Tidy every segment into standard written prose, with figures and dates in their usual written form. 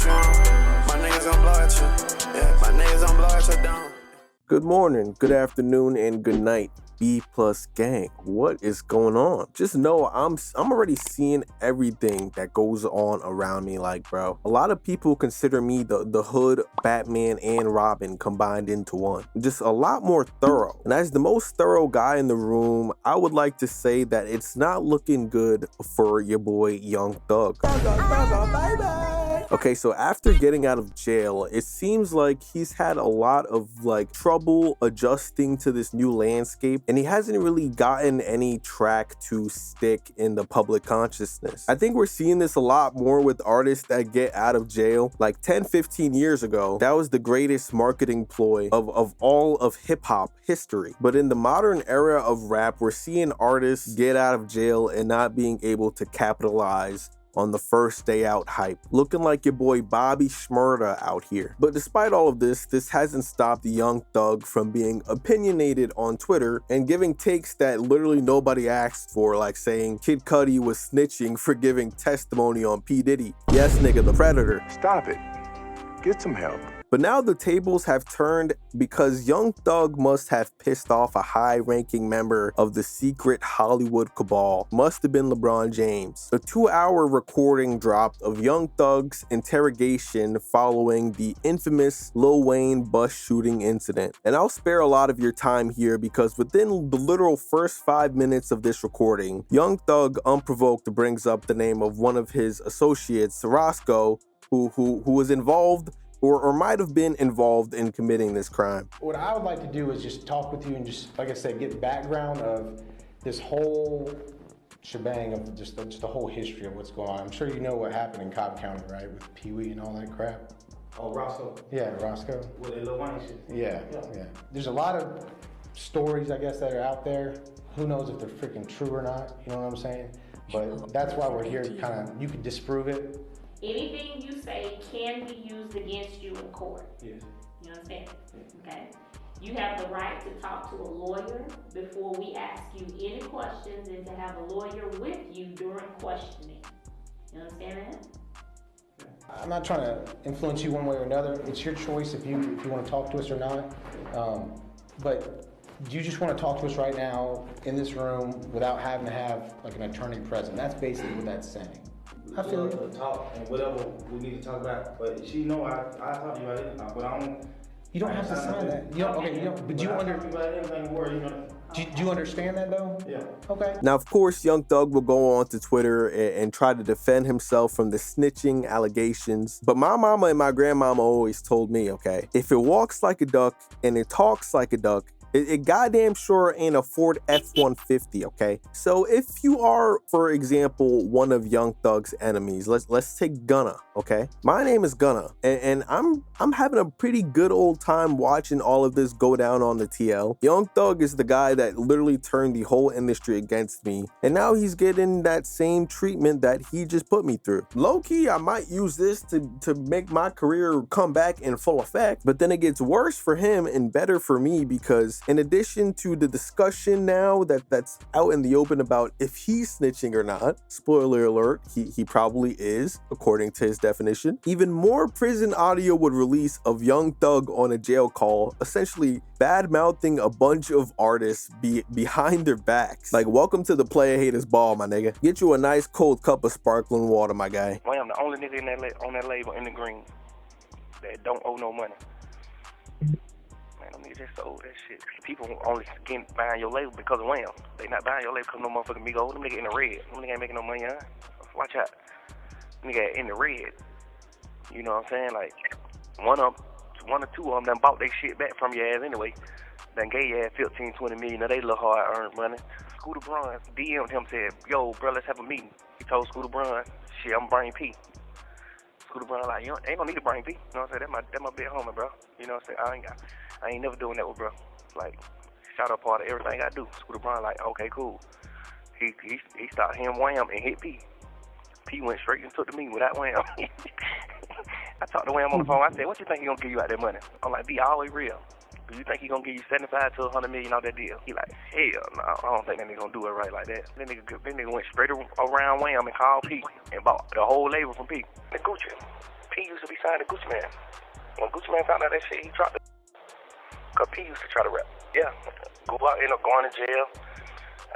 what you want. My niggas gon' blow at you. Yeah, my niggas gon' blow at your down. Good morning, good afternoon, and good night, B plus gang. What is going on? Just know I'm already seeing everything that goes on around me. Like, bro, a lot of people consider me the hood, Batman, and Robin combined into one. Just a lot more thorough. And as the most thorough guy in the room, I would like to say that it's not looking good for your boy Young Thug. Okay, so after getting out of jail, it seems like he's had a lot of trouble adjusting to this new landscape, and he hasn't really gotten any track to stick in the public consciousness. I think we're seeing this a lot more with artists that get out of jail. Like 10-15 years ago, that was the greatest marketing ploy of all of hip-hop history. But in the modern era of rap, we're seeing artists get out of jail and not being able to capitalize on the first day out hype, looking like your boy Bobby Shmurda out here. But despite all of this hasn't stopped the Young Thug from being opinionated on Twitter and giving takes that literally nobody asked for, like saying Kid Cudi was snitching for giving testimony on P. Diddy. Yes, nigga, the Predator. Stop it. Get some help. But now the tables have turned because Young Thug must have pissed off a high-ranking member of the secret Hollywood cabal. Must have been LeBron James. A 2-hour recording dropped of Young Thug's interrogation following the infamous Lil Wayne bus shooting incident. And I'll spare a lot of your time here because within the literal first 5 minutes of this recording, Young Thug unprovoked brings up the name of one of his associates, Roscoe, who was involved or might have been involved in committing this crime. What I would like to do is just talk with you and just, like I said, get background of this whole shebang of just the whole history of what's going on. I'm sure you know what happened in Cobb County, right, with Pee Wee and all that crap. Oh, Roscoe? Yeah, Roscoe. With the Lil Wayne shit? Yeah. There's a lot of stories, I guess, that are out there. Who knows if they're freaking true or not, you know what I'm saying? But that's why we're here, you can disprove it. Anything you say can be used against you in court. Yes. You understand? Okay. You have the right to talk to a lawyer before we ask you any questions and to have a lawyer with you during questioning. You understand that? I'm not trying to influence you one way or another. It's your choice if you want to talk to us or not. But do you just want to talk to us right now in this room without having to have like an attorney present? That's basically what that's saying. I feel it. Talk and whatever we need to talk about. But she know I talk to you about it, but I don't. You don't have to sign that. You don't, okay, you don't. But do you do you understand that though? Yeah. Okay. Now, of course, Young Thug will go on to Twitter and try to defend himself from the snitching allegations. But my mama and my grandmama always told me, okay, if it walks like a duck and it talks like a duck, it goddamn sure ain't a Ford F-150, okay? So if you are, for example, one of Young Thug's enemies, let's take Gunna, okay? My name is Gunna, and I'm having a pretty good old time watching all of this go down on the TL. Young Thug is the guy that literally turned the whole industry against me, and now he's getting that same treatment that he just put me through. Low-key, I might use this to make my career come back in full effect, but then it gets worse for him and better for me because in addition to the discussion now that's out in the open about if he's snitching or not, spoiler alert, he probably is, according to his definition, even more prison audio would release of Young Thug on a jail call, essentially bad-mouthing a bunch of artists behind their backs. Like, welcome to the player haters ball, my nigga. Get you a nice cold cup of sparkling water, my guy. Well, I'm the only nigga on that label in the green that don't owe no money. Them niggas just sold that shit. People only buying your label because of Wham. They not buying your label because no motherfucking Migos. Them niggas in the red. Them niggas ain't making no money, huh? Watch out. Them niggas in the red. You know what I'm saying? Like, one or two of them done bought their shit back from your ass anyway. Done gave your ass 15, 20 million of they little hard-earned money. Scooter Braun DM'd him, said, yo, bro, let's have a meeting. He told Scooter Braun, shit, I'm bringing P. Scooter Braun like, you ain't gonna need to bring P. You know what I'm saying? That's my big homie, bro. You know what I'm saying? I ain't never doing that with bro. Like, shout out part of everything I do. Scooter Braun like, okay, cool. He started him Wham and hit P. P went straight and took to me without Wham. I talked to Wham on the phone. I said, what you think he gonna give you out that money? I'm like, be always real. Do you think he gonna give you 75 to 100 million out that deal? He like, hell no, I don't think that nigga gonna do it right like that. That nigga went straight around Wham and called P and bought the whole label from P. The Gucci. P P used to be signed to Gucci Man. When Gucci Man found out that shit, he dropped it. Cause P used to try to rap. Yeah, go out, end up going to jail.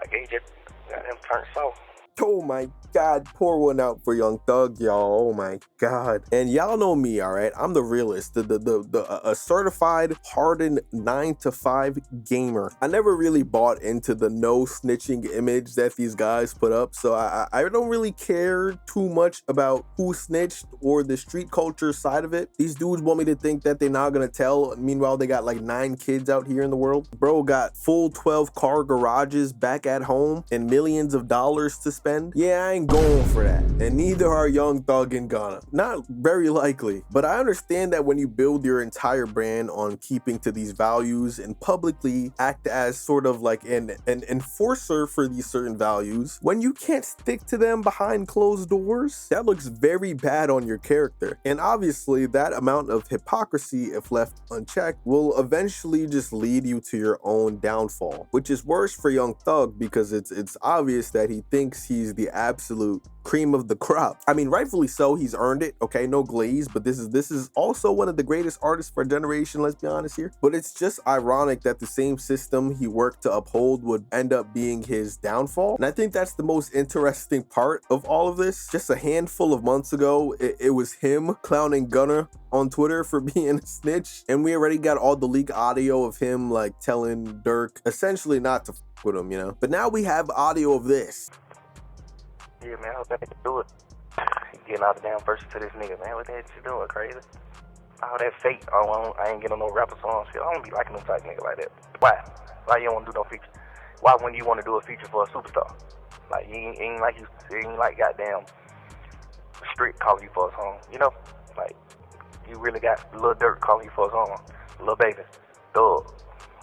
I guess he just got him turned soft. Oh my God, pour one out for Young Thug, y'all. Oh my God. And y'all know me, all right? I'm the realist, a certified, hardened 9-to-5 gamer. I never really bought into the no snitching image that these guys put up, so I don't really care too much about who snitched or the street culture side of it. These dudes want me to think that they're not gonna tell. Meanwhile, they got like 9 kids out here in the world. Bro got full 12-car garages back at home and millions of dollars to spend. Yeah, I ain't going for that. And neither are Young Thug and Gunna. Not very likely. But I understand that when you build your entire brand on keeping to these values and publicly act as sort of like an enforcer for these certain values, when you can't stick to them behind closed doors, that looks very bad on your character. And obviously that amount of hypocrisy, if left unchecked, will eventually just lead you to your own downfall, which is worse for Young Thug because it's obvious that he thinks he's the absolute cream of the crop. I mean, rightfully so, he's earned it, okay, no glaze, but this is also one of the greatest artists for a generation, let's be honest here. But it's just ironic that the same system he worked to uphold would end up being his downfall. And I think that's the most interesting part of all of this. Just a handful of months ago, it was him clowning Gunna on Twitter for being a snitch, and we already got all the leak audio of him like telling Durk essentially not to f with him, you know. But now we have audio of this. Yeah, man, I hope that nigga do it. Getting all the damn verses to this nigga, man. What the heck you doing, crazy? All that fake, I ain't getting on no rapper song shit. I don't be liking them type nigga like that. Why? Why you don't want to do no feature? Why when you want to do a feature for a superstar? Like, you ain't like goddamn Street calling you for a song, you know? Like, you really got Lil Durk calling you for a song. Lil Baby, Thug,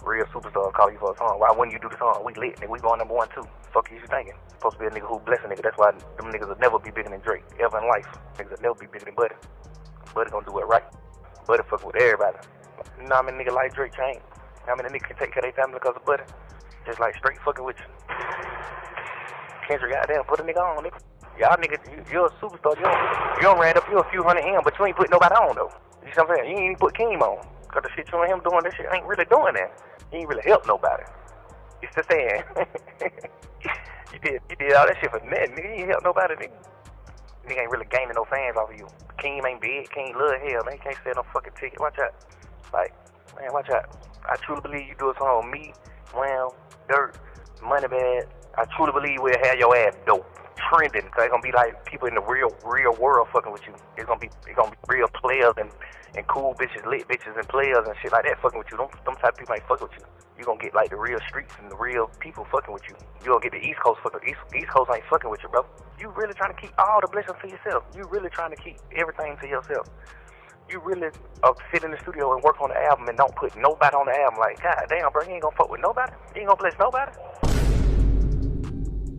real superstar calling you for a song. Why wouldn't you do the song? We lit, nigga. We going #1 too. Fuck you thinking? Supposed to be a nigga who bless a nigga. That's why them niggas will never be bigger than Drake. Ever in life. Niggas will never be bigger than Buddy. Buddy gonna do it right. Buddy fuck with everybody. You know how many niggas like Drake change? How many niggas can take care of their family because of Buddy? Just like straight fucking with you. Kendrick, goddamn, put a nigga on, nigga. Y'all niggas, you're a superstar. You don't ran up you a few hundred M, but you ain't put nobody on though. You see what I'm saying? You ain't even put Keem on. Cause the shit you and him doing, this shit ain't really doing that. You ain't really help nobody. It's the saying. You did all that shit for nothing, nigga. You ain't help nobody, nigga. Nigga ain't really gaining no fans off of you. Keem ain't big. Keem love hell, man. He can't sell no fucking ticket. Watch out. Like, man, watch out. I truly believe you do a song with me, Wham, Durk, Moneybag. I truly believe we'll have your ass dope. Trending, cause it's gonna be like people in the real world fucking with you. It's gonna be real players and cool bitches, lit bitches and players and shit like that fucking with you. Them type of people ain't fucking with you. You gonna get like the real streets and the real people fucking with you. You gonna get the East Coast fucking East Coast ain't fucking with you, bro. You really trying to keep all the blessings to yourself. You really trying to keep everything to yourself. You really sit in the studio and work on the album and don't put nobody on the album. Like, god damn, bro, you ain't gonna fuck with nobody. You ain't gonna bless nobody.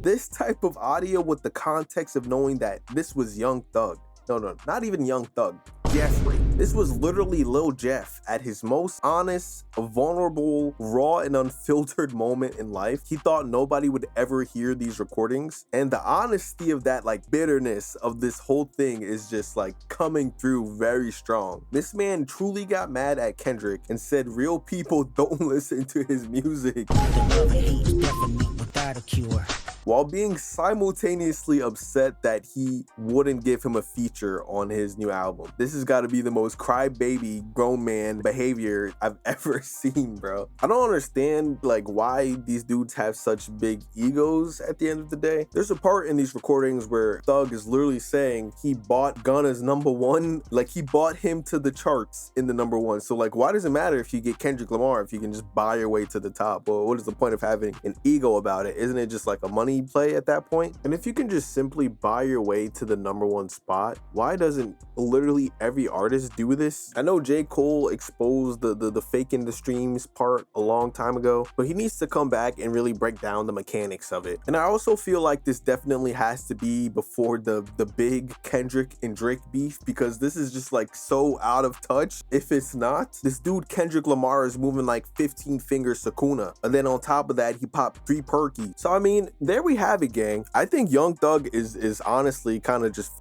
This type of audio with the context of knowing that this was Young Thug. No, not even Young Thug. Jeffrey. This was literally Lil Jeff at his most honest, vulnerable, raw, and unfiltered moment in life. He thought nobody would ever hear these recordings. And the honesty of that, like, bitterness of this whole thing is just like coming through very strong. This man truly got mad at Kendrick and said real people don't listen to his music. The love and hate is definitely without a cure. While being simultaneously upset that he wouldn't give him a feature on his new album. This has got to be the most crybaby grown man behavior I've ever seen, bro. I don't understand like why these dudes have such big egos at the end of the day. There's a part in these recordings where Thug is literally saying he bought Gunna's #1, like he bought him to the charts in the #1. So like, why does it matter if you get Kendrick Lamar if you can just buy your way to the top? Well, what is the point of having an ego about it? Isn't it just like a money play at that point? And if you can just simply buy your way to the #1 spot, why doesn't literally every artist do this? I know J. Cole exposed the fake in the streams part a long time ago, but he needs to come back and really break down the mechanics of it. And I also feel like this definitely has to be before the big Kendrick and Drake beef, because this is just like so out of touch. If it's not, this dude Kendrick Lamar is moving like 15 finger Sakuna, and then on top of that he popped 3 perky. So I mean, there we have it, gang. I think Young Thug is honestly kind of just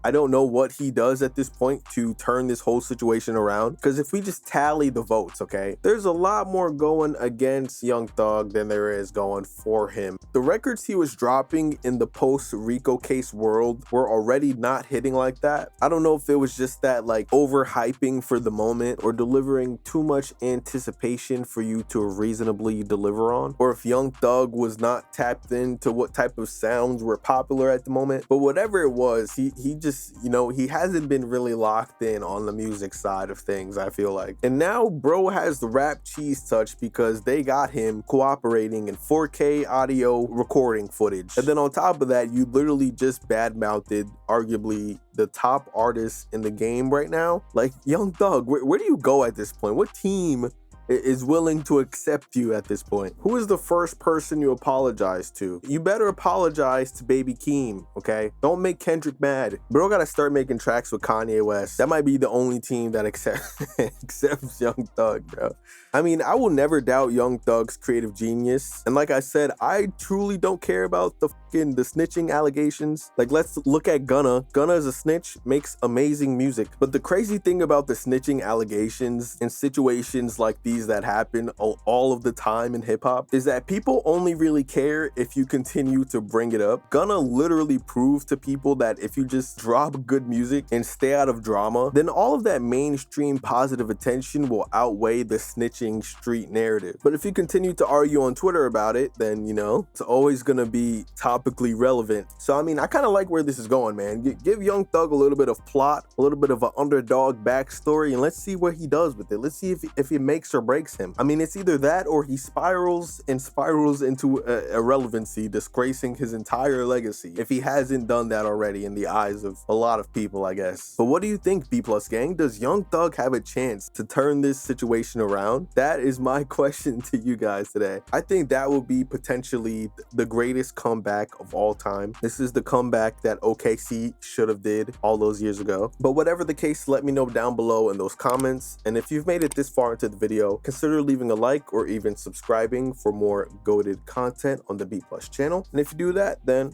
I don't know what he does at this point to turn this whole situation around, because if we just tally the votes, okay, there's a lot more going against Young Thug than there is going for him. The records he was dropping in the post-Rico case world were already not hitting like that. I don't know if it was just that like overhyping for the moment or delivering too much anticipation for you to reasonably deliver on, or if Young Thug was not tapped into what type of sounds were popular at the moment. But whatever it was, he just, you know, he hasn't been really locked in on the music side of things, I feel like. And now bro has the rap cheese touch because they got him cooperating in 4K audio recording footage. And then on top of that, you literally just badmouthed arguably the top artist in the game right now. Like, Young Thug, where do you go at this point? What team is willing to accept you at this point? Who is the first person you apologize to? You better apologize to Baby Keem, okay? Don't make Kendrick mad. Bro gotta start making tracks with Kanye West. That might be the only team that accepts Young Thug, bro. I mean, I will never doubt Young Thug's creative genius. And like I said, I truly don't care about the snitching allegations. Like, let's look at Gunna. Gunna is a snitch, makes amazing music. But the crazy thing about the snitching allegations in situations like these that happen all of the time in hip hop is that people only really care if you continue to bring it up. Gunna literally proved to people that if you just drop good music and stay out of drama, then all of that mainstream positive attention will outweigh the snitching street narrative. But if you continue to argue on Twitter about it, then, you know, it's always gonna be topically relevant. So I mean, I kind of like where this is going, man. Give Young Thug a little bit of plot, a little bit of an underdog backstory, and let's see what he does with it. Let's see if it makes or breaks him. I mean, it's either that or he spirals into irrelevancy, disgracing his entire legacy, if he hasn't done that already in the eyes of a lot of people, I guess. But what do you think, B+ gang? Does Young Thug have a chance to turn this situation around? That is my question to you guys today. I think that will be potentially the greatest comeback of all time. This is the comeback that OKC should have did all those years ago. But whatever the case, let me know down below in those comments. And if you've made it this far into the video, consider leaving a like or even subscribing for more goated content on the B+ channel. And if you do that, then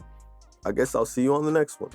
I guess I'll see you on the next one.